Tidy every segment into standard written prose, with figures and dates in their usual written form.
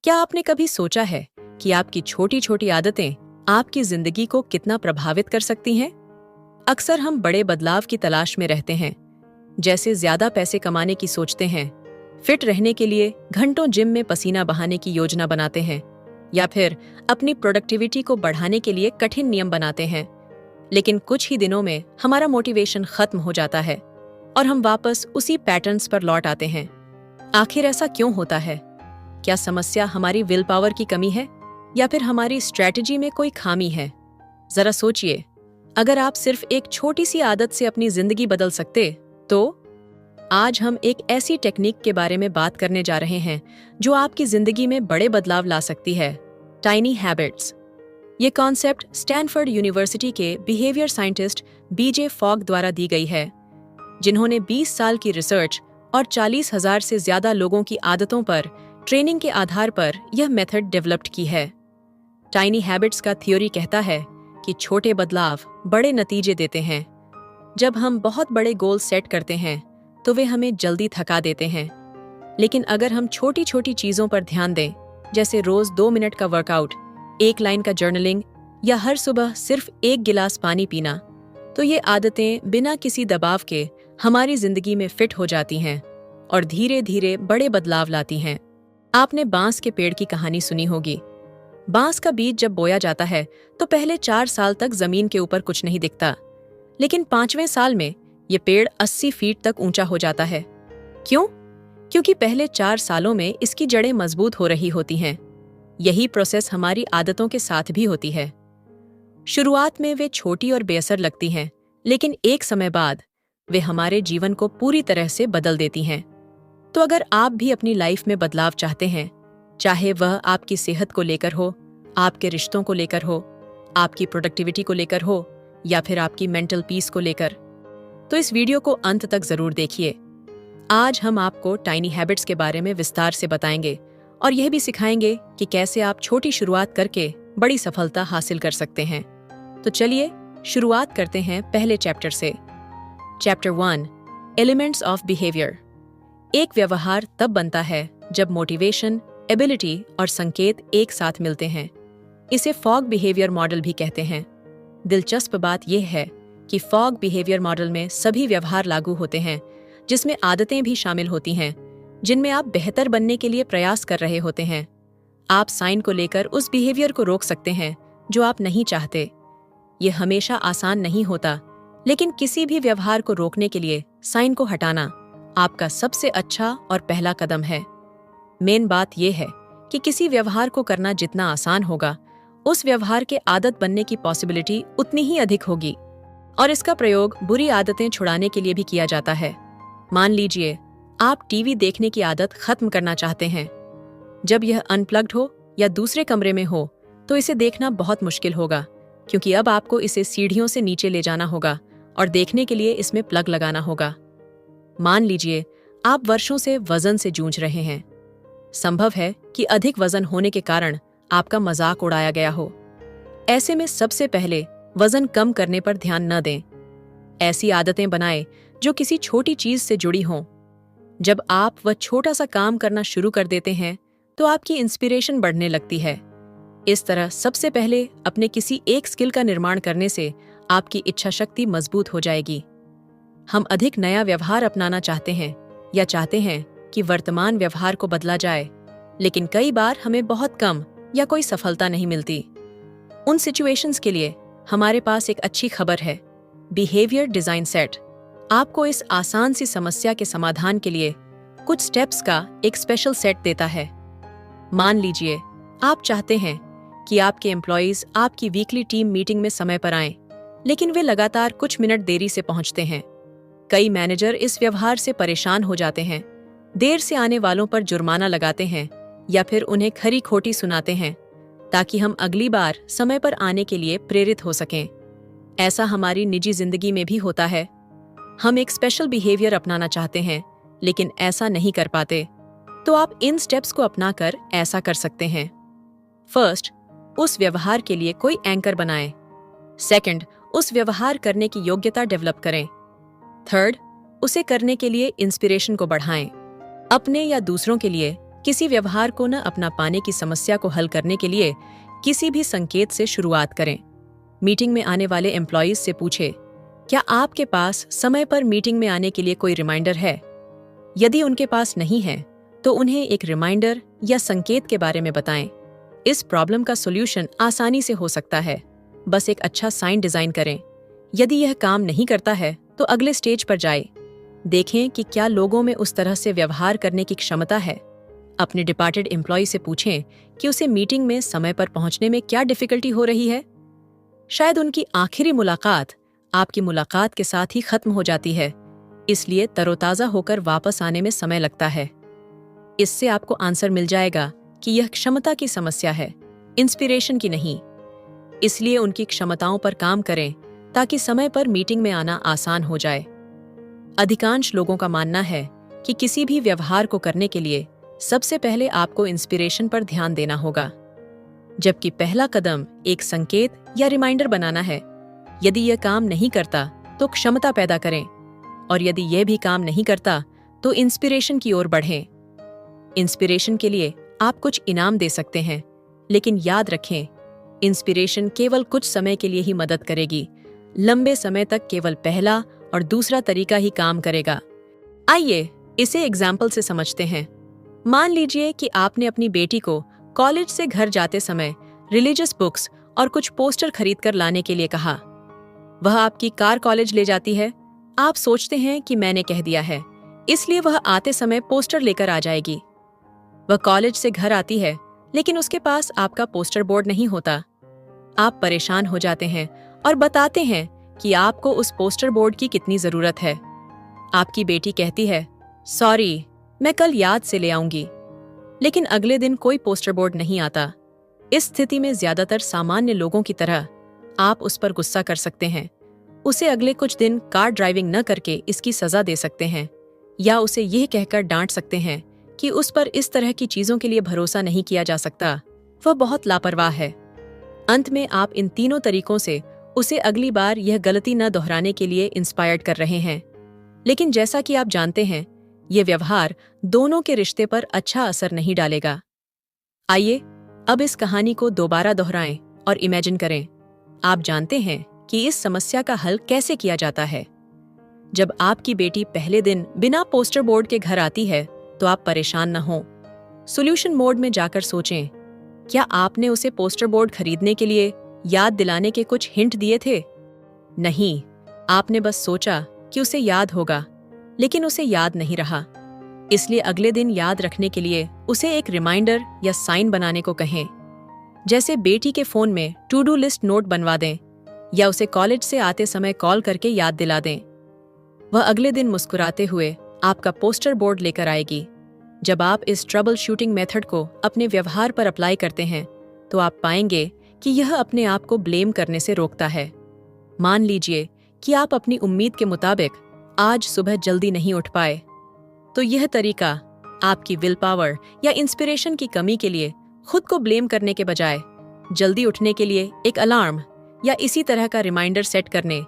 क्या आपने कभी सोचा है कि आपकी छोटी छोटी आदतें आपकी जिंदगी को कितना प्रभावित कर सकती हैं? अक्सर हम बड़े बदलाव की तलाश में रहते हैं, जैसे ज्यादा पैसे कमाने की सोचते हैं, फिट रहने के लिए घंटों जिम में पसीना बहाने की योजना बनाते हैं, या फिर अपनी प्रोडक्टिविटी को बढ़ाने के लिए कठिन नियम बनाते हैं। लेकिन कुछ ही दिनों में हमारा मोटिवेशन खत्म हो जाता है और हम वापस उसी पैटर्न्स पर लौट आते हैं। आखिर ऐसा क्यों होता है? क्या समस्या हमारी विल पावर की कमी है या फिर हमारी स्ट्रैटेजी में कोई खामी है? जरा सोचिए, अगर आप सिर्फ एक छोटी सी आदत से अपनी जिंदगी बदल सकते तो। आज हम एक ऐसी टेक्निक के बारे में बात करने जा रहे हैं जो आपकी जिंदगी में बड़े बदलाव ला सकती है, टाइनी हैबिट्स। ये कॉन्सेप्ट स्टैनफोर्ड यूनिवर्सिटी के बिहेवियर साइंटिस्ट बीजे फॉग द्वारा दी गई है, जिन्होंने 20 साल की रिसर्च और 40,000 से ज्यादा लोगों की आदतों पर ट्रेनिंग के आधार पर यह मेथड डेवलप्ड की है। टाइनी हैबिट्स का थ्योरी कहता है कि छोटे बदलाव बड़े नतीजे देते हैं। जब हम बहुत बड़े गोल सेट करते हैं तो वे हमें जल्दी थका देते हैं, लेकिन अगर हम छोटी छोटी चीजों पर ध्यान दें, जैसे रोज 2 मिनट का वर्कआउट, 1 लाइन का जर्नलिंग या हर सुबह सिर्फ 1 गिलास पानी पीना, तो ये आदतें बिना किसी दबाव के हमारी जिंदगी में फिट हो जाती हैं और धीरे धीरे बड़े बदलाव लाती हैं। आपने बांस के पेड़ की कहानी सुनी होगी। बांस का बीज जब बोया जाता है तो पहले 4 साल तक जमीन के ऊपर कुछ नहीं दिखता, लेकिन 5वें साल में ये पेड़ 80 फीट तक ऊंचा हो जाता है। क्यों? क्योंकि पहले 4 सालों में इसकी जड़ें मजबूत हो रही होती हैं। यही प्रोसेस हमारी आदतों के साथ भी होती है। शुरुआत में वे छोटी और बेअसर लगती हैं, लेकिन एक समय बाद वे हमारे जीवन को पूरी तरह से बदल देती हैं। तो अगर आप भी अपनी लाइफ में बदलाव चाहते हैं, चाहे वह आपकी सेहत को लेकर हो, आपके रिश्तों को लेकर हो, आपकी प्रोडक्टिविटी को लेकर हो या फिर आपकी मेंटल पीस को लेकर, तो इस वीडियो को अंत तक जरूर देखिए। आज हम आपको टाइनी हैबिट्स के बारे में विस्तार से बताएंगे और यह भी सिखाएंगे कि कैसे आप छोटी शुरुआत करके बड़ी सफलता हासिल कर सकते हैं। तो चलिए शुरुआत करते हैं पहले चैप्टर से। Chapter 1, elements of behaviour. एक व्यवहार तब बनता है जब मोटिवेशन, एबिलिटी और संकेत एक साथ मिलते हैं। इसे फॉग बिहेवियर मॉडल भी कहते हैं। दिलचस्प बात यह है कि फॉग बिहेवियर मॉडल में सभी व्यवहार लागू होते हैं, जिसमें आदतें भी शामिल होती हैं, जिनमें आप बेहतर बनने के लिए प्रयास कर रहे होते हैं। आप साइन को लेकर उस बिहेवियर को रोक सकते हैं जो आप नहीं चाहते। यह हमेशा आसान नहीं होता, लेकिन किसी भी व्यवहार को रोकने के लिए साइन को हटाना आपका सबसे अच्छा और पहला कदम है। मेन बात यह है कि किसी व्यवहार को करना जितना आसान होगा, उस व्यवहार के आदत बनने की पॉसिबिलिटी उतनी ही अधिक होगी। और इसका प्रयोग बुरी आदतें छुड़ाने के लिए भी किया जाता है। मान लीजिए आप टीवी देखने की आदत खत्म करना चाहते हैं। जब यह अनप्लग्ड हो या दूसरे कमरे में हो तो इसे देखना बहुत मुश्किल होगा, क्योंकि अब आपको इसे सीढ़ियों से नीचे ले जाना होगा और देखने के लिए इसमें प्लग लगाना होगा। मान लीजिए आप वर्षों से वजन से जूझ रहे हैं। संभव है कि अधिक वजन होने के कारण आपका मजाक उड़ाया गया हो। ऐसे में सबसे पहले वजन कम करने पर ध्यान न दें। ऐसी आदतें बनाएं जो किसी छोटी चीज से जुड़ी हों। जब आप वह छोटा सा काम करना शुरू कर देते हैं तो आपकी इंस्पिरेशन बढ़ने लगती है। इस तरह सबसे पहले अपने किसी एक स्किल का निर्माण करने से आपकी इच्छा शक्ति मजबूत हो जाएगी। हम अधिक नया व्यवहार अपनाना चाहते हैं या चाहते हैं कि वर्तमान व्यवहार को बदला जाए, लेकिन कई बार हमें बहुत कम या कोई सफलता नहीं मिलती। उन सिचुएशंस के लिए हमारे पास एक अच्छी खबर है। बिहेवियर डिजाइन सेट आपको इस आसान सी समस्या के समाधान के लिए कुछ स्टेप्स का एक स्पेशल सेट देता है। मान लीजिए आप चाहते हैं कि आपके एम्प्लॉइज आपकी वीकली टीम मीटिंग में समय पर आएं, लेकिन वे लगातार कुछ मिनट देरी से पहुंचते हैं। कई मैनेजर इस व्यवहार से परेशान हो जाते हैं, देर से आने वालों पर जुर्माना लगाते हैं या फिर उन्हें खरी खोटी सुनाते हैं, ताकि हम अगली बार समय पर आने के लिए प्रेरित हो सकें। ऐसा हमारी निजी जिंदगी में भी होता है। हम एक स्पेशल बिहेवियर अपनाना चाहते हैं, लेकिन ऐसा नहीं कर पाते। तो आप इन स्टेप्स को अपनाकर ऐसा कर सकते हैं। फर्स्ट, उस व्यवहार के लिए कोई एंकर बनाएं। सेकंड, उस व्यवहार करने की योग्यता डेवलप करें। थर्ड, उसे करने के लिए इंस्पिरेशन को बढ़ाएं। अपने या दूसरों के लिए किसी व्यवहार को न अपना पाने की समस्या को हल करने के लिए किसी भी संकेत से शुरुआत करें। मीटिंग में आने वाले एम्प्लॉयज से पूछे, क्या आपके पास समय पर मीटिंग में आने के लिए कोई रिमाइंडर है? यदि उनके पास नहीं है तो उन्हें एक रिमाइंडर या संकेत के बारे में बताएं। इस प्रॉब्लम का सॉल्यूशन आसानी से हो सकता है। बस एक अच्छा साइन डिजाइन करें। यदि यह काम नहीं करता है तो अगले स्टेज पर जाएं। देखें कि क्या लोगों में उस तरह से व्यवहार करने की क्षमता है। अपने डिपार्टेड एम्प्लॉय से पूछें कि उसे मीटिंग में समय पर पहुंचने में क्या डिफिकल्टी हो रही है। शायद उनकी आखिरी मुलाकात आपकी मुलाकात के साथ ही खत्म हो जाती है, इसलिए तरोताजा होकर वापस आने में समय लगता है। इससे आपको आंसर मिल जाएगा कि यह क्षमता की समस्या है, इंस्पिरेशन की नहीं। इसलिए उनकी क्षमताओं पर काम करें ताकि समय पर मीटिंग में आना आसान हो जाए। अधिकांश लोगों का मानना है कि किसी भी व्यवहार को करने के लिए सबसे पहले आपको इंस्पिरेशन पर ध्यान देना होगा, जबकि पहला कदम एक संकेत या रिमाइंडर बनाना है। यदि यह काम नहीं करता तो क्षमता पैदा करें, और यदि यह भी काम नहीं करता तो इंस्पिरेशन की ओर बढ़ें। इंस्पिरेशन के लिए आप कुछ इनाम दे सकते हैं, लेकिन याद रखें, इंस्पिरेशन केवल कुछ समय के लिए ही मदद करेगी। लंबे समय तक केवल पहला और दूसरा तरीका ही काम करेगा। आइए इसे एग्जाम्पल से समझते हैं। मान लीजिए कि आपने अपनी बेटी को कॉलेज से घर जाते समय रिलीजियस बुक्स और कुछ पोस्टर खरीद कर लाने के लिए कहा। वह आपकी कार कॉलेज ले जाती है। आप सोचते हैं कि मैंने कह दिया है, इसलिए वह आते समय पोस्टर लेकर आ जाएगी। वह कॉलेज से घर आती है, लेकिन उसके पास आपका पोस्टर बोर्ड नहीं होता। आप परेशान हो जाते हैं और बताते हैं कि आपको उस पोस्टर बोर्ड की कितनी जरूरत है। आपकी बेटी कहती है, सॉरी, मैं कल याद से ले आऊंगी। लेकिन अगले दिन कोई पोस्टर बोर्ड नहीं आता। इस स्थिति में ज्यादातर सामान्य लोगों की तरह आप उस पर गुस्सा कर सकते हैं। उसे अगले कुछ दिन कार ड्राइविंग न करके इसकी सजा दे सकते हैं, या उसे यह कहकर डांट सकते हैं कि उस पर इस तरह की चीजों के लिए भरोसा नहीं किया जा सकता, वह बहुत लापरवाह है। अंत में आप इन तीनों तरीकों से उसे अगली बार यह गलती न दोहराने के लिए इंस्पायर्ड कर रहे हैं। लेकिन जैसा कि आप जानते हैं, यह व्यवहार दोनों के रिश्ते पर अच्छा असर नहीं डालेगा। आइए अब इस कहानी को दोबारा दोहराएं और इमेजिन करें। आप जानते हैं कि इस समस्या का हल कैसे किया जाता है। जब आपकी बेटी पहले दिन बिना पोस्टर बोर्ड के घर आती है तो आप परेशान न हों। सॉल्यूशन मोड में जाकर सोचें, क्या आपने उसे पोस्टर बोर्ड खरीदने के लिए याद दिलाने के कुछ हिंट दिए थे? नहीं, आपने बस सोचा कि उसे याद होगा, लेकिन उसे याद नहीं रहा। इसलिए अगले दिन याद रखने के लिए उसे एक रिमाइंडर या साइन बनाने को कहें। जैसे बेटी के फोन में टू डू लिस्ट नोट बनवा दें, या उसे कॉलेज से आते समय कॉल करके याद दिला दें। वह अगले दिन मुस्कुराते हुए आपका पोस्टर बोर्ड लेकर आएगी। जब आप इस ट्रबल शूटिंग मेथड को अपने व्यवहार पर अप्लाई करते हैं तो आप पाएंगे कि यह अपने आप को ब्लेम करने से रोकता है। मान लीजिए कि आप अपनी उम्मीद के मुताबिक आज सुबह जल्दी नहीं उठ पाए, तो यह तरीका आपकी विल पावर या इंस्पिरेशन की कमी के लिए खुद को ब्लेम करने के बजाय जल्दी उठने के लिए एक अलार्म या इसी तरह का रिमाइंडर सेट करने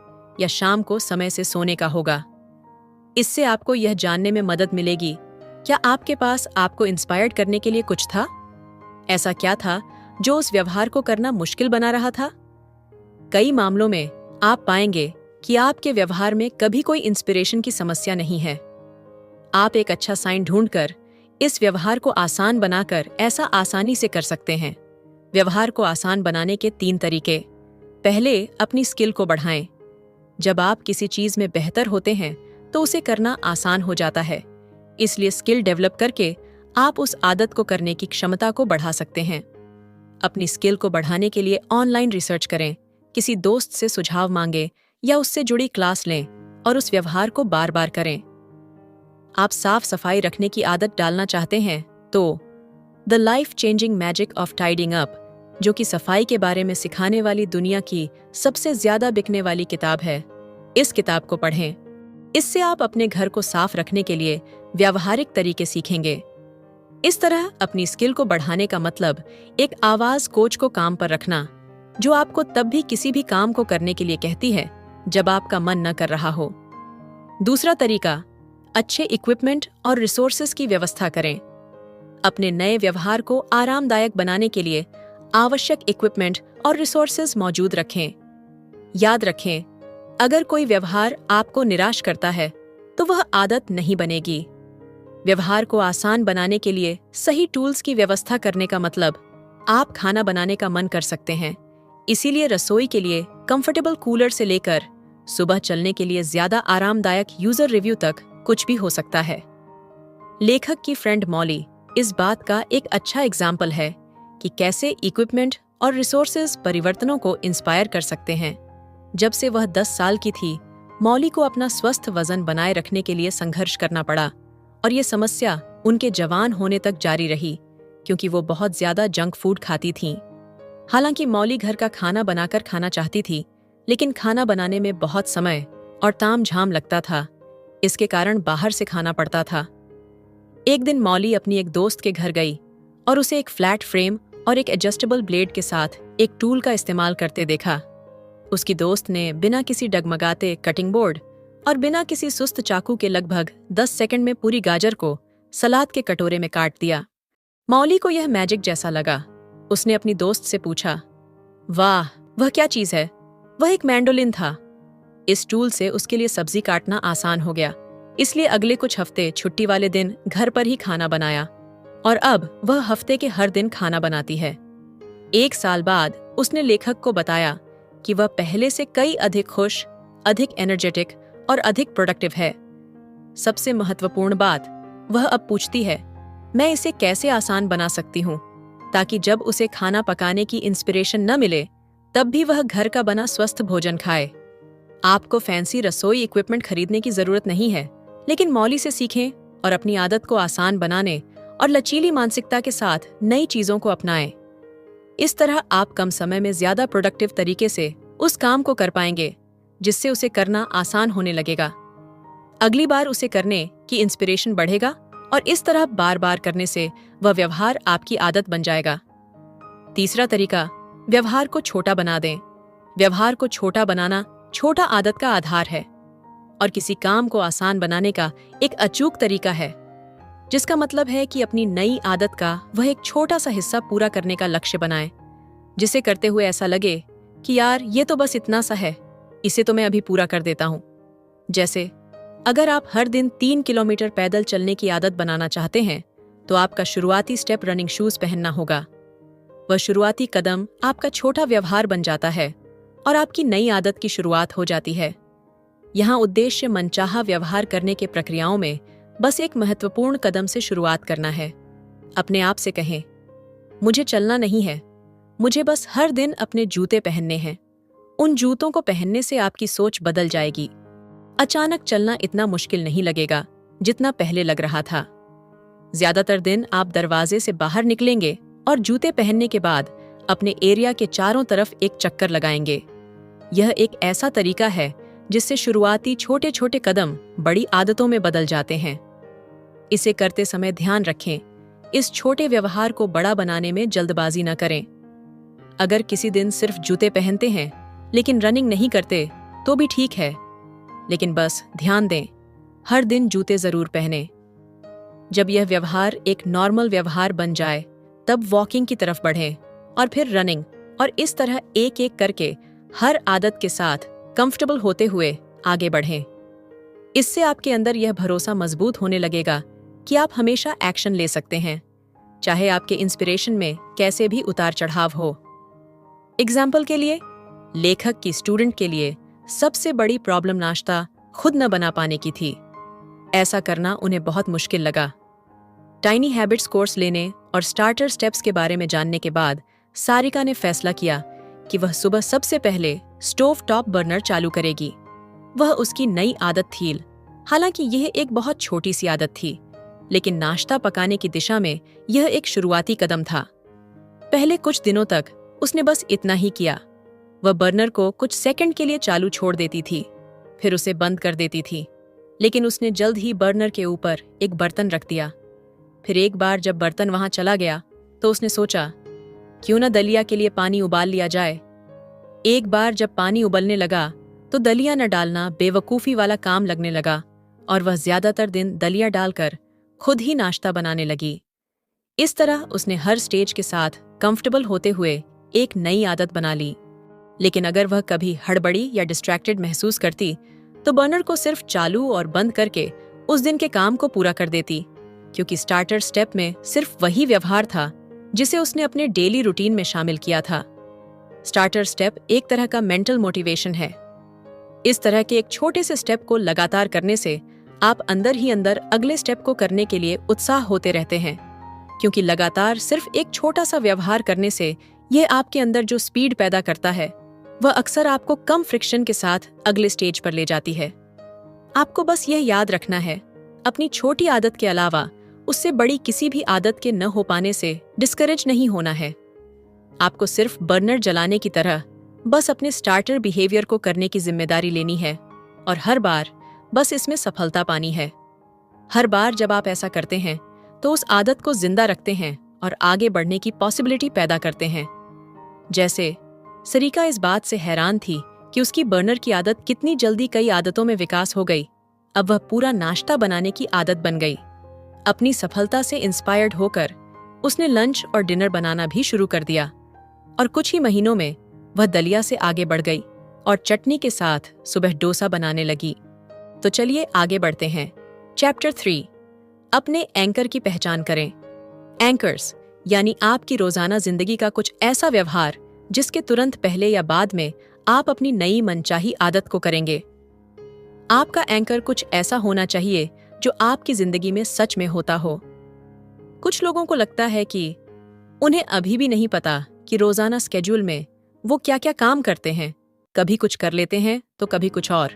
या शाम को समय से सोने का होगा। इससे आपको यह जानने में मदद मिलेगी, क्या आपके पास आपको इंस्पायर्ड करने के लिए कुछ था? ऐसा क्या था जो उस व्यवहार को करना मुश्किल बना रहा था? कई मामलों में आप पाएंगे कि आपके व्यवहार में कभी कोई इंस्पिरेशन की समस्या नहीं है। आप एक अच्छा साइन ढूंढकर इस व्यवहार को आसान बनाकर ऐसा आसानी से कर सकते हैं। व्यवहार को आसान बनाने के 3 तरीके। पहले, अपनी स्किल को बढ़ाएं। जब आप किसी चीज में बेहतर होते हैं तो उसे करना आसान हो जाता है। इसलिए स्किल डेवलप करके आप उस आदत को करने की क्षमता को बढ़ा सकते हैं। अपनी स्किल को बढ़ाने के लिए ऑनलाइन रिसर्च करें, किसी दोस्त से सुझाव मांगे या उससे जुड़ी क्लास लें और उस व्यवहार को बार बार करें। आप साफ सफाई रखने की आदत डालना चाहते हैं तो the life changing magic of tidying up, जो कि सफाई के बारे में सिखाने वाली दुनिया की सबसे ज्यादा बिकने वाली किताब है, इस किताब को पढ़ें। इससे आप अपने घर को साफ रखने के लिए व्यावहारिक तरीके सीखेंगे। इस तरह अपनी स्किल को बढ़ाने का मतलब एक आवाज कोच को काम पर रखना, जो आपको तब भी किसी भी काम को करने के लिए कहती है जब आपका मन न कर रहा हो। दूसरा तरीका, अच्छे इक्विपमेंट और रिसोर्सेज की व्यवस्था करें। अपने नए व्यवहार को आरामदायक बनाने के लिए आवश्यक इक्विपमेंट और रिसोर्सेज मौजूद रखें। याद रखें, अगर कोई व्यवहार आपको निराश करता है तो वह आदत नहीं बनेगी। व्यवहार को आसान बनाने के लिए सही टूल्स की व्यवस्था करने का मतलब आप खाना बनाने का मन कर सकते हैं। इसीलिए रसोई के लिए कंफर्टेबल कूलर से लेकर सुबह चलने के लिए ज्यादा आरामदायक यूजर रिव्यू तक कुछ भी हो सकता है। लेखक की फ्रेंड मॉली इस बात का एक अच्छा एग्जाम्पल है कि कैसे इक्विपमेंट और रिसोर्सेज परिवर्तनों को इंस्पायर कर सकते हैं। जब से वह 10 साल की थी, मॉली को अपना स्वस्थ वजन बनाए रखने के लिए संघर्ष करना पड़ा और ये समस्या उनके जवान होने तक जारी रही क्योंकि वो बहुत ज्यादा जंक फूड खाती थीं। हालांकि मॉली घर का खाना बनाकर खाना चाहती थी, लेकिन खाना बनाने में बहुत समय और तामझाम लगता था। इसके कारण बाहर से खाना पड़ता था। एक दिन मॉली अपनी एक दोस्त के घर गई और उसे एक फ्लैट फ्रेम और एक एडजस्टेबल ब्लेड के साथ एक टूल का इस्तेमाल करते देखा। उसकी दोस्त ने बिना किसी डगमगाते कटिंग बोर्ड और बिना किसी सुस्त चाकू के लगभग 10 सेकंड में पूरी गाजर को सलाद के कटोरे में काट दिया। मॉली को यह मैजिक जैसा लगा। उसने अपनी दोस्त से पूछा, वाह, वह क्या चीज है? वह एक मैंडोलिन था। इस टूल से उसके लिए सब्जी काटना आसान हो गया, इसलिए अगले कुछ हफ्ते छुट्टी वाले दिन घर पर ही खाना बनाया और अब वह हफ्ते के हर दिन खाना बनाती है। 1 साल बाद उसने लेखक को बताया कि वह पहले से कई अधिक खुश, अधिक एनर्जेटिक और अधिक प्रोडक्टिव है। सबसे महत्वपूर्ण बात, वह अब पूछती है, मैं इसे कैसे आसान बना सकती हूँ, ताकि जब उसे खाना पकाने की इंस्पिरेशन न मिले तब भी वह घर का बना स्वस्थ भोजन खाए। आपको फैंसी रसोई इक्विपमेंट खरीदने की जरूरत नहीं है, लेकिन मॉली से सीखें और अपनी आदत को आसान बनाने और लचीली मानसिकता के साथ नई चीजों को अपनाएं। इस तरह आप कम समय में ज्यादा प्रोडक्टिव तरीके से उस काम को कर पाएंगे जिससे उसे करना आसान होने लगेगा। अगली बार उसे करने की इंस्पिरेशन बढ़ेगा और इस तरह बार बार करने से वह व्यवहार आपकी आदत बन जाएगा। तीसरा तरीका, व्यवहार को छोटा बना दें। व्यवहार को छोटा बनाना छोटा आदत का आधार है और किसी काम को आसान बनाने का एक अचूक तरीका है, जिसका मतलब है कि अपनी नई आदत का वह एक छोटा सा हिस्सा पूरा करने का लक्ष्य बनाएं, जिसे करते हुए ऐसा लगे कि यार ये तो बस इतना सा है, इसे तो मैं अभी पूरा कर देता हूँ। जैसे अगर आप हर दिन 3 किलोमीटर पैदल चलने की आदत बनाना चाहते हैं तो आपका शुरुआती स्टेप रनिंग शूज पहनना होगा। वह शुरुआती कदम आपका छोटा व्यवहार बन जाता है और आपकी नई आदत की शुरुआत हो जाती है। यहाँ उद्देश्य मनचाहा व्यवहार करने के प्रक्रियाओं में बस एक महत्वपूर्ण कदम से शुरुआत करना है। अपने आप से कहें, मुझे चलना नहीं है, मुझे बस हर दिन अपने जूते पहनने हैं। उन जूतों को पहनने से आपकी सोच बदल जाएगी। अचानक चलना इतना मुश्किल नहीं लगेगा जितना पहले लग रहा था। ज्यादातर दिन आप दरवाजे से बाहर निकलेंगे और जूते पहनने के बाद अपने एरिया के चारों तरफ एक चक्कर लगाएंगे। यह एक ऐसा तरीका है जिससे शुरुआती छोटे छोटे कदम बड़ी आदतों में बदल जाते हैं। इसे करते समय ध्यान रखें, इस छोटे व्यवहार को बड़ा बनाने में जल्दबाजी न करें। अगर किसी दिन सिर्फ जूते पहनते हैं लेकिन रनिंग नहीं करते तो भी ठीक है, लेकिन बस ध्यान दें, हर दिन जूते जरूर पहनें। जब यह व्यवहार एक नॉर्मल व्यवहार बन जाए तब वॉकिंग की तरफ बढ़ें और फिर रनिंग, और इस तरह एक एक करके हर आदत के साथ कंफर्टेबल होते हुए आगे बढ़ें। इससे आपके अंदर यह भरोसा मजबूत होने लगेगा कि आप हमेशा एक्शन ले सकते हैं, चाहे आपके इंस्पिरेशन में कैसे भी उतार चढ़ाव हो। एग्जाम्पल के लिए, लेखक की स्टूडेंट के लिए सबसे बड़ी प्रॉब्लम नाश्ता खुद न बना पाने की थी। ऐसा करना उन्हें बहुत मुश्किल लगा। टाइनी हैबिट्स कोर्स लेने और स्टार्टर स्टेप्स के बारे में जानने के बाद सारिका ने फैसला किया कि वह सुबह सबसे पहले स्टोव टॉप बर्नर चालू करेगी। वह उसकी नई आदत थी। हालांकि यह एक बहुत छोटी सी आदत थी, लेकिन नाश्ता पकाने की दिशा में यह एक शुरुआती कदम था। पहले कुछ दिनों तक उसने बस इतना ही किया। वह बर्नर को कुछ सेकंड के लिए चालू छोड़ देती थी, फिर उसे बंद कर देती थी, लेकिन उसने जल्द ही बर्नर के ऊपर एक बर्तन रख दिया। फिर एक बार जब बर्तन वहां चला गया तो उसने सोचा, क्यों न दलिया के लिए पानी उबाल लिया जाए। एक बार जब पानी उबलने लगा तो दलिया न डालना बेवकूफ़ी वाला काम लगने लगा और वह ज्यादातर दिन दलिया डालकर खुद ही नाश्ता बनाने लगी। इस तरह उसने हर स्टेज के साथ कंफर्टेबल होते हुए एक नई आदत बना ली। लेकिन अगर वह कभी हड़बड़ी या डिस्ट्रैक्टेड महसूस करती तो बर्नर को सिर्फ चालू और बंद करके उस दिन के काम को पूरा कर देती, क्योंकि स्टार्टर स्टेप में सिर्फ वही व्यवहार था जिसे उसने अपने डेली रूटीन में शामिल किया था। स्टार्टर स्टेप एक तरह का मेंटल मोटिवेशन है। इस तरह के एक छोटे से स्टेप को लगातार करने से आप अंदर ही अंदर अगले स्टेप को करने के लिए उत्साह होते रहते हैं, क्योंकि लगातार सिर्फ एक छोटा सा व्यवहार करने से यह आपके अंदर जो स्पीड पैदा करता है वह अक्सर आपको कम फ्रिक्शन के साथ अगले स्टेज पर ले जाती है। आपको बस यह याद रखना है, अपनी छोटी आदत के अलावा उससे बड़ी किसी भी आदत के न हो पाने से डिस्करेज नहीं होना है। आपको सिर्फ बर्नर जलाने की तरह बस अपने स्टार्टर बिहेवियर को करने की जिम्मेदारी लेनी है और हर बार बस इसमें सफलता पानी है। हर बार जब आप ऐसा करते हैं तो उस आदत को जिंदा रखते हैं और आगे बढ़ने की पॉसिबिलिटी पैदा करते हैं। जैसे सरीका इस बात से हैरान थी कि उसकी बर्नर की आदत कितनी जल्दी कई आदतों में विकास हो गई। अब वह पूरा नाश्ता बनाने की आदत बन गई। अपनी सफलता से इंस्पायर्ड होकर उसने लंच और डिनर बनाना भी शुरू कर दिया और कुछ ही महीनों में वह दलिया से आगे बढ़ गई और चटनी के साथ सुबह डोसा बनाने लगी। तो चलिए आगे बढ़ते हैं। चैप्टर 3, अपने एंकर की पहचान करें। एंकर्स यानी आपकी रोजाना जिंदगी का कुछ ऐसा व्यवहार जिसके तुरंत पहले या बाद में आप अपनी नई मनचाही आदत को करेंगे। आपका एंकर कुछ ऐसा होना चाहिए जो आपकी जिंदगी में सच में होता हो। कुछ लोगों को लगता है कि उन्हें अभी भी नहीं पता कि रोजाना स्केड्यूल में वो क्या क्या काम करते हैं। कभी कुछ कर लेते हैं तो कभी कुछ और।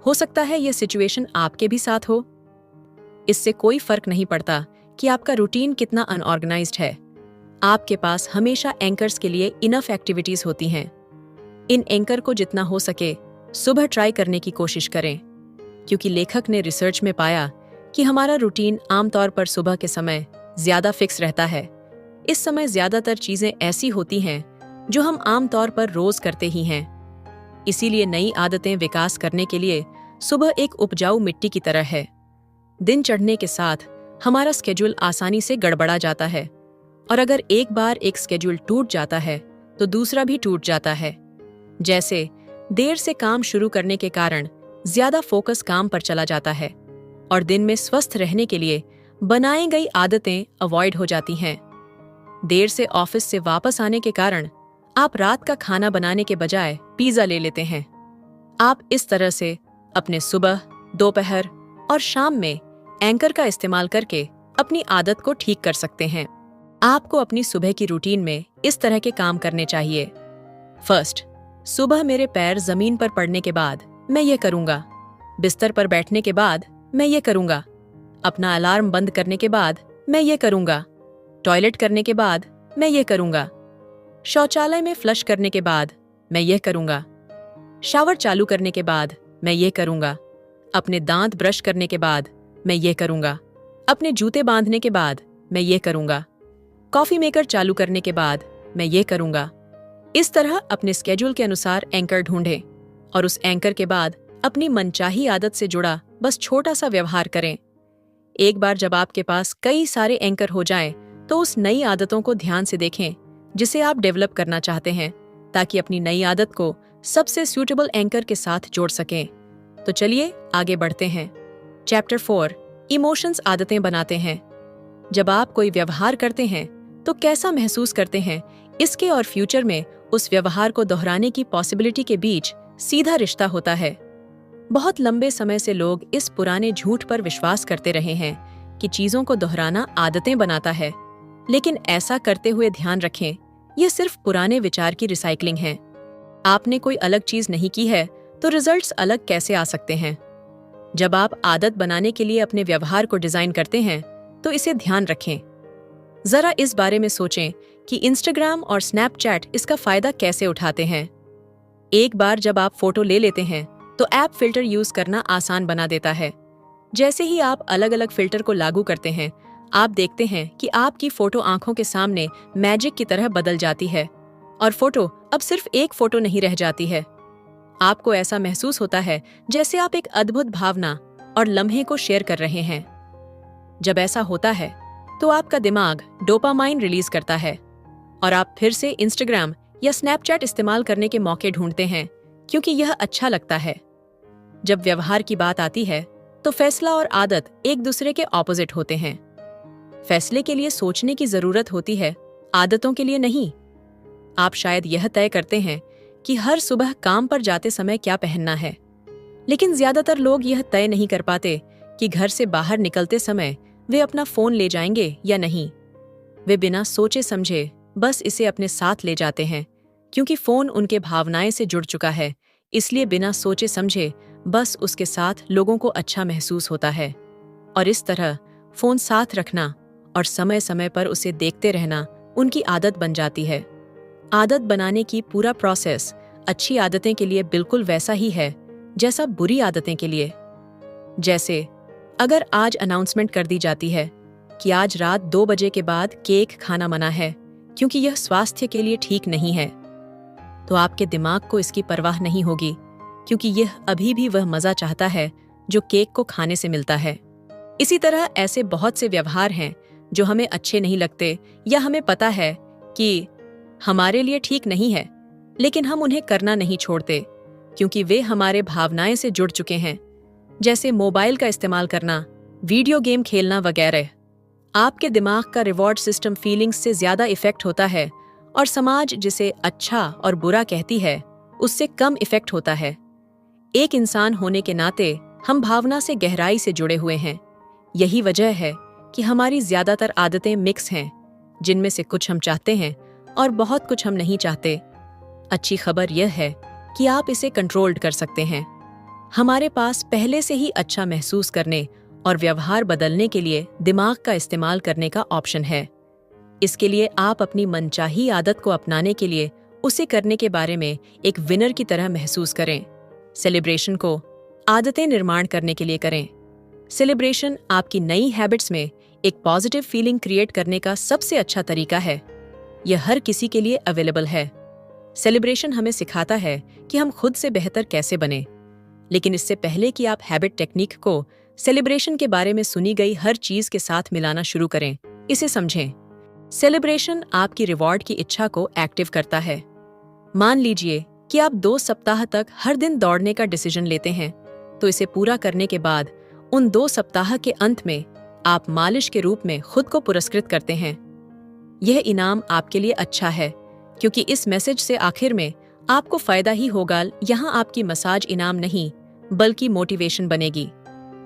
हो सकता है ये सिचुएशन आपके भी साथ हो। इससे कोई फर्क नहीं पड़ता कि आपका रूटीन कितना अनऑर्गेनाइज्ड है। आपके पास हमेशा एंकर्स के लिए इनफ एक्टिविटीज होती हैं। इन एंकर को जितना हो सके सुबह ट्राई करने की कोशिश करें, क्योंकि लेखक ने रिसर्च में पाया कि हमारा रूटीन आमतौर पर सुबह के समय ज्यादा फिक्स रहता है। इस समय ज्यादातर चीजें ऐसी होती हैं जो हम आमतौर पर रोज करते ही हैं। इसीलिए नई आदतें विकास करने के लिए सुबह एक उपजाऊ मिट्टी की तरह है। दिन चढ़ने के साथ हमारा स्केड्यूल आसानी से गड़बड़ा जाता है और अगर एक बार एक स्केड्यूल टूट जाता है तो दूसरा भी टूट जाता है। जैसे देर से काम शुरू करने के कारण ज्यादा फोकस काम पर चला जाता है और दिन में स्वस्थ रहने के लिए बनाई गई आदतें अवॉइड हो जाती हैं। देर से ऑफिस से वापस आने के कारण आप रात का खाना बनाने के बजाय पिज्जा ले लेते हैं। आप इस तरह से अपने सुबह, दोपहर और शाम में एंकर का इस्तेमाल करके अपनी आदत को ठीक कर सकते हैं। आपको अपनी सुबह की रूटीन में इस तरह के काम करने चाहिए। फर्स्ट, सुबह मेरे पैर जमीन पर पड़ने के बाद मैं ये करूंगा। बिस्तर पर बैठने के बाद मैं ये करूंगा। अपना अलार्म बंद करने के बाद मैं ये करूंगा। टॉयलेट करने के बाद मैं ये करूंगा। शौचालय में फ्लश करने के बाद मैं ये करूंगा। शावर चालू करने के बाद मैं ये करूंगा। अपने दांत ब्रश करने के बाद मैं ये करूंगा। अपने जूते बांधने के बाद मैं ये करूंगा। कॉफी मेकर चालू करने के बाद मैं ये करूंगा। इस तरह अपने स्केड्यूल के अनुसार एंकर ढूंढें और उस एंकर के बाद अपनी मनचाही आदत से जुड़ा बस छोटा सा व्यवहार करें। एक बार जब आपके पास कई सारे एंकर हो जाएं, तो उस नई आदतों को ध्यान से देखें जिसे आप डेवलप करना चाहते हैं, ताकि अपनी नई आदत को सबसे सूटेबल एंकर के साथ जोड़ सकें। तो चलिए आगे बढ़ते हैं। चैप्टर 4, इमोशंस आदतें बनाते हैं। जब आप कोई व्यवहार करते हैं तो कैसा महसूस करते हैं, इसके और फ्यूचर में उस व्यवहार को दोहराने की पॉसिबिलिटी के बीच सीधा रिश्ता होता है। बहुत लंबे समय से लोग इस पुराने झूठ पर विश्वास करते रहे हैं कि चीजों को दोहराना आदतें बनाता है, लेकिन ऐसा करते हुए ध्यान रखें, ये सिर्फ पुराने विचार की रिसाइकलिंग है। आपने कोई अलग चीज नहीं की है तो रिजल्ट्स अलग कैसे आ सकते हैं। जब आप आदत बनाने के लिए अपने व्यवहार को डिजाइन करते हैं तो इसे ध्यान रखें। जरा इस बारे में सोचें कि इंस्टाग्राम और स्नैपचैट इसका फायदा कैसे उठाते हैं। एक बार जब आप फोटो ले लेते हैं तो ऐप फिल्टर यूज करना आसान बना देता है। जैसे ही आप अलग अलग फिल्टर को लागू करते हैं, आप देखते हैं कि आपकी फोटो आंखों के सामने मैजिक की तरह बदल जाती है और फोटो अब सिर्फ एक फोटो नहीं रह जाती है। आपको ऐसा महसूस होता है जैसे आप एक अद्भुत भावना और लम्हे को शेयर कर रहे हैं। जब ऐसा होता है तो आपका दिमाग डोपामाइन रिलीज करता है और आप फिर से इंस्टाग्राम या स्नैपचैट इस्तेमाल करने के मौके ढूंढते हैं क्योंकि यह अच्छा लगता है। जब व्यवहार की बात आती है तो फैसला और आदत एक दूसरे के ऑपोजिट होते हैं। फैसले के लिए सोचने की जरूरत होती है, आदतों के लिए नहीं। आप शायद यह तय करते हैं कि हर सुबह काम पर जाते समय क्या पहनना है, लेकिन ज्यादातर लोग यह तय नहीं कर पाते कि घर से बाहर निकलते समय वे अपना फोन ले जाएंगे या नहीं। वे बिना सोचे समझे बस इसे अपने साथ ले जाते हैं क्योंकि फोन उनके भावनाएं से जुड़ चुका है, इसलिए बिना सोचे समझे बस उसके साथ लोगों को अच्छा महसूस होता है। और इस तरह फोन साथ रखना और समय समय पर उसे देखते रहना उनकी आदत बन जाती है। आदत बनाने की पूरा प्रोसेस अच्छी आदतें के लिए बिल्कुल वैसा ही है जैसा बुरी आदतें के लिए। जैसे अगर आज अनाउंसमेंट कर दी जाती है कि आज रात 2 बजे के बाद केक खाना मना है क्योंकि यह स्वास्थ्य के लिए ठीक नहीं है, तो आपके दिमाग को इसकी परवाह नहीं होगी क्योंकि यह अभी भी वह मजा चाहता है जो केक को खाने से मिलता है। इसी तरह ऐसे बहुत से व्यवहार हैं जो हमें अच्छे नहीं लगते या हमें पता है कि हमारे लिए ठीक नहीं है, लेकिन हम उन्हें करना नहीं छोड़ते क्योंकि वे हमारे भावनाएं से जुड़ चुके हैं। जैसे मोबाइल का इस्तेमाल करना, वीडियो गेम खेलना वगैरह। आपके दिमाग का रिवॉर्ड सिस्टम फीलिंग्स से ज्यादा इफेक्ट होता है और समाज जिसे अच्छा और बुरा कहती है उससे कम इफेक्ट होता है। एक इंसान होने के नाते हम भावना से गहराई से जुड़े हुए हैं। यही वजह है कि हमारी ज्यादातर आदतें मिक्स हैं, जिनमें से कुछ हम चाहते हैं और बहुत कुछ हम नहीं चाहते। अच्छी खबर यह है कि आप इसे कंट्रोल्ड कर सकते हैं। हमारे पास पहले से ही अच्छा महसूस करने और व्यवहार बदलने के लिए दिमाग का इस्तेमाल करने का ऑप्शन है। इसके लिए आप अपनी मनचाही आदत को अपनाने के लिए उसे करने के बारे में एक विनर की तरह महसूस करें। सेलिब्रेशन को आदतें निर्माण करने के लिए करें। सेलिब्रेशन आपकी नई हैबिट्स में एक पॉजिटिव फीलिंग क्रिएट करने का सबसे अच्छा तरीका है। यह हर किसी के लिए अवेलेबल है। सेलिब्रेशन हमें सिखाता है कि हम खुद से बेहतर कैसे बने। लेकिन इससे पहले कि आप हैबिट टेक्निक को सेलिब्रेशन के बारे में सुनी गई हर चीज के साथ मिलाना शुरू करें, इसे समझें। सेलिब्रेशन आपकी रिवॉर्ड की इच्छा को एक्टिव करता है। मान लीजिए कि आप 2 सप्ताह तक हर दिन दौड़ने का डिसीजन लेते हैं, तो इसे पूरा करने के बाद उन 2 सप्ताह के अंत में आप मालिश के रूप में खुद को पुरस्कृत करते हैं। यह इनाम आपके लिए अच्छा है क्योंकि इस मैसेज से आखिर में आपको फायदा ही होगा। यहाँ आपकी मसाज इनाम नहीं बल्कि मोटिवेशन बनेगी।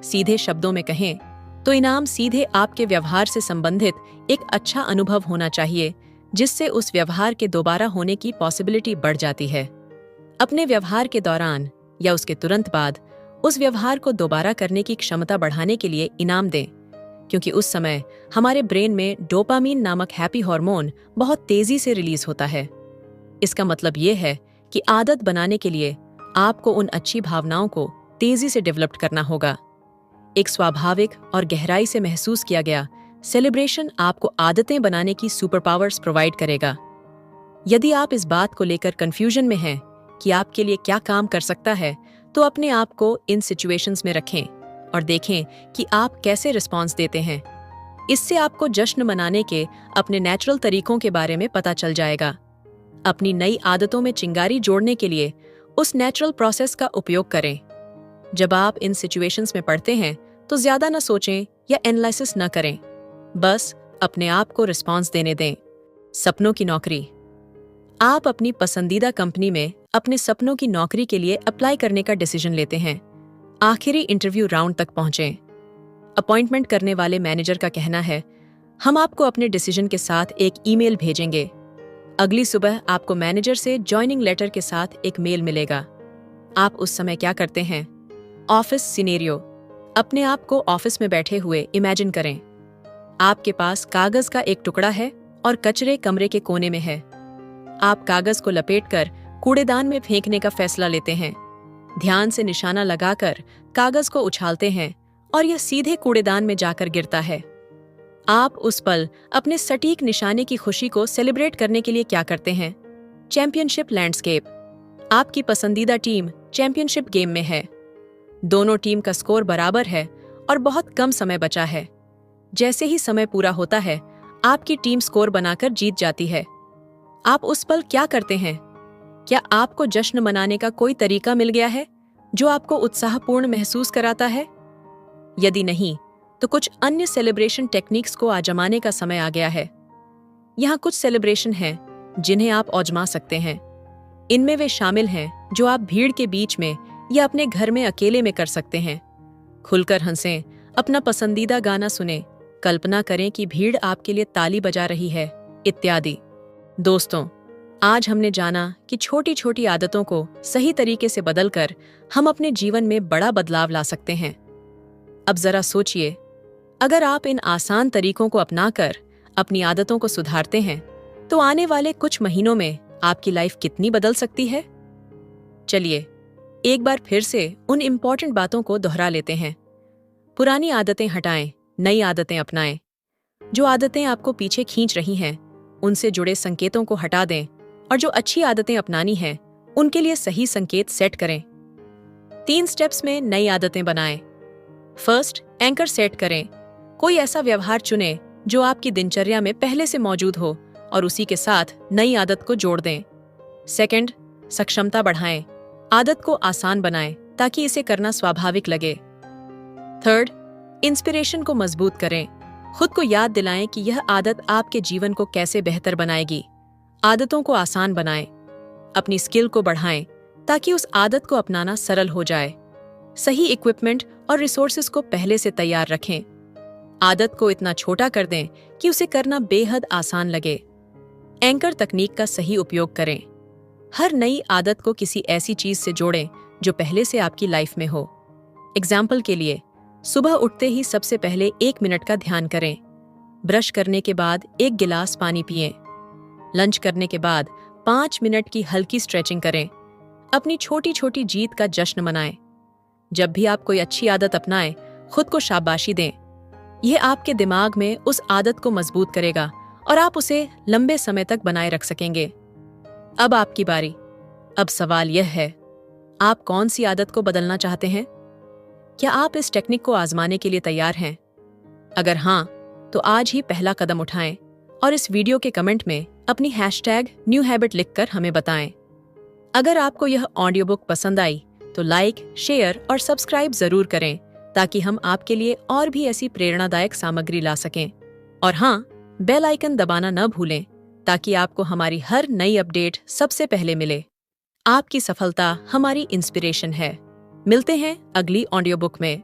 सीधे शब्दों में कहें तो इनाम सीधे आपके व्यवहार से संबंधित एक अच्छा अनुभव होना चाहिए जिससे उस व्यवहार के दोबारा होने की पॉसिबिलिटी बढ़ जाती है। अपने व्यवहार के दौरान या उसके तुरंत बाद उस व्यवहार को दोबारा करने की क्षमता बढ़ाने के लिए इनाम दें, क्योंकि उस समय हमारे ब्रेन में डोपामीन नामक हैप्पी हार्मोन बहुत तेजी से रिलीज होता है। इसका मतलब ये है कि आदत बनाने के लिए आपको उन अच्छी भावनाओं को तेजी से डेवलप करना होगा। एक स्वाभाविक और गहराई से महसूस किया गया सेलिब्रेशन आपको आदतें बनाने की सुपर पावर्स प्रोवाइड करेगा। यदि आप इस बात को लेकर कंफ्यूजन में हैं कि आपके लिए क्या काम कर सकता है, तो अपने आप को इन सिचुएशंस में रखें और देखें कि आप कैसे रिस्पॉन्स देते हैं। इससे आपको जश्न मनाने के अपने नेचुरल तरीकों के बारे में पता चल जाएगा। अपनी नई आदतों में चिंगारी जोड़ने के लिए उस नेचुरल प्रोसेस का उपयोग करें। जब आप इन सिचुएशंस में पड़ते हैं तो ज्यादा न सोचें या एनालिसिस न करें, बस अपने आप को रिस्पॉन्स देने दें। सपनों की नौकरी। आप अपनी पसंदीदा कंपनी में अपने सपनों की नौकरी के लिए अप्लाई करने का डिसीजन लेते हैं। आखिरी इंटरव्यू राउंड तक पहुंचें। अपॉइंटमेंट करने वाले मैनेजर का कहना है, हम आपको अपने डिसीजन के साथ एक ईमेल भेजेंगे। अगली सुबह आपको मैनेजर से जॉइनिंग लेटर के साथ एक मेल मिलेगा। आप उस समय क्या करते हैं? Office scenario. अपने आप को ऑफिस में बैठे हुए इमेजिन करें। आपके पास कागज का एक टुकड़ा है और कचरे कमरे के कोने में है। आप कागज को लपेटकर कूड़ेदान में फेंकने का फैसला लेते हैं। ध्यान से निशाना लगाकर कागज को उछालते हैं और यह सीधे कूड़ेदान में जाकर गिरता है। आप उस पल अपने सटीक निशाने की खुशी को सेलिब्रेट करने के लिए क्या करते हैं? Championship landscape. आपकी पसंदीदा टीम चैंपियनशिप गेम में है। दोनों टीम का स्कोर बराबर है और बहुत कम समय बचा है। जैसे ही समय पूरा होता है, आपकी टीम स्कोर बनाकर जीत जाती है। आप उस पल क्या करते हैं? क्या आपको जश्न मनाने का कोई तरीका मिल गया है जो आपको उत्साहपूर्ण महसूस कराता है? यदि नहीं, तो कुछ अन्य सेलिब्रेशन टेक्निक्स को आजमाने का समय आ गया है। यहाँ कुछ सेलिब्रेशन हैं जिन्हें आप आजमा सकते हैं। इनमें वे शामिल हैं जो आप भीड़ के बीच में या अपने घर में अकेले में कर सकते हैं। खुलकर हंसें, अपना पसंदीदा गाना सुनें, कल्पना करें कि भीड़ आपके लिए ताली बजा रही है, इत्यादि। दोस्तों, आज हमने जाना कि छोटी छोटी आदतों को सही तरीके से बदलकर हम अपने जीवन में बड़ा बदलाव ला सकते हैं। अब जरा सोचिए, अगर आप इन आसान तरीकों को अपनाकर अपनी आदतों को सुधारते हैं, तो आने वाले कुछ महीनों में आपकी लाइफ कितनी बदल सकती है। चलिए एक बार फिर से उन इम्पॉर्टेंट बातों को दोहरा लेते हैं। पुरानी आदतें हटाएं, नई आदतें अपनाएं। जो आदतें आपको पीछे खींच रही हैं, उनसे जुड़े संकेतों को हटा दें और जो अच्छी आदतें अपनानी हैं, उनके लिए सही संकेत सेट करें। 3 स्टेप्स में नई आदतें बनाएं। फर्स्ट, एंकर सेट करें। कोई ऐसा व्यवहार चुनें जो आपकी दिनचर्या में पहले से मौजूद हो और उसी के साथ नई आदत को जोड़ दें। सेकंड, सक्षमता बढ़ाएं। आदत को आसान बनाएं ताकि इसे करना स्वाभाविक लगे। थर्ड, इंस्पिरेशन को मजबूत करें। खुद को याद दिलाएं कि यह आदत आपके जीवन को कैसे बेहतर बनाएगी। आदतों को आसान बनाएं। अपनी स्किल को बढ़ाएं ताकि उस आदत को अपनाना सरल हो जाए। सही इक्विपमेंट और रिसोर्सेज को पहले से तैयार रखें। आदत को इतना छोटा कर दें कि उसे करना बेहद आसान लगे। एंकर तकनीक का सही उपयोग करें। हर नई आदत को किसी ऐसी चीज से जोड़ें जो पहले से आपकी लाइफ में हो। एग्जाम्पल के लिए, सुबह उठते ही सबसे पहले 1 मिनट का ध्यान करें। ब्रश करने के बाद 1 गिलास पानी पिएं। लंच करने के बाद 5 मिनट की हल्की स्ट्रेचिंग करें। अपनी छोटी छोटी जीत का जश्न मनाएं। जब भी आप कोई अच्छी आदत अपनाएं, खुद को शाबाशी दें। यह आपके दिमाग में उस आदत को मजबूत करेगा और आप उसे लंबे समय तक बनाए रख सकेंगे। अब आपकी बारी। अब सवाल यह है, आप कौन सी आदत को बदलना चाहते हैं? क्या आप इस टेक्निक को आजमाने के लिए तैयार हैं? अगर हाँ, तो आज ही पहला कदम उठाएं और इस वीडियो के कमेंट में अपनी #NewHabit लिखकर हमें बताएं। अगर आपको यह ऑडियो बुक पसंद आई तो लाइक, शेयर और सब्सक्राइब जरूर करें ताकि हम आपके लिए और भी ऐसी प्रेरणादायक सामग्री ला सकें। और हाँ, बेल आइकन दबाना न भूलें ताकि आपको हमारी हर नई अपडेट सबसे पहले मिले। आपकी सफलता हमारी इंस्पिरेशन है। मिलते हैं अगली ऑडियो बुक में।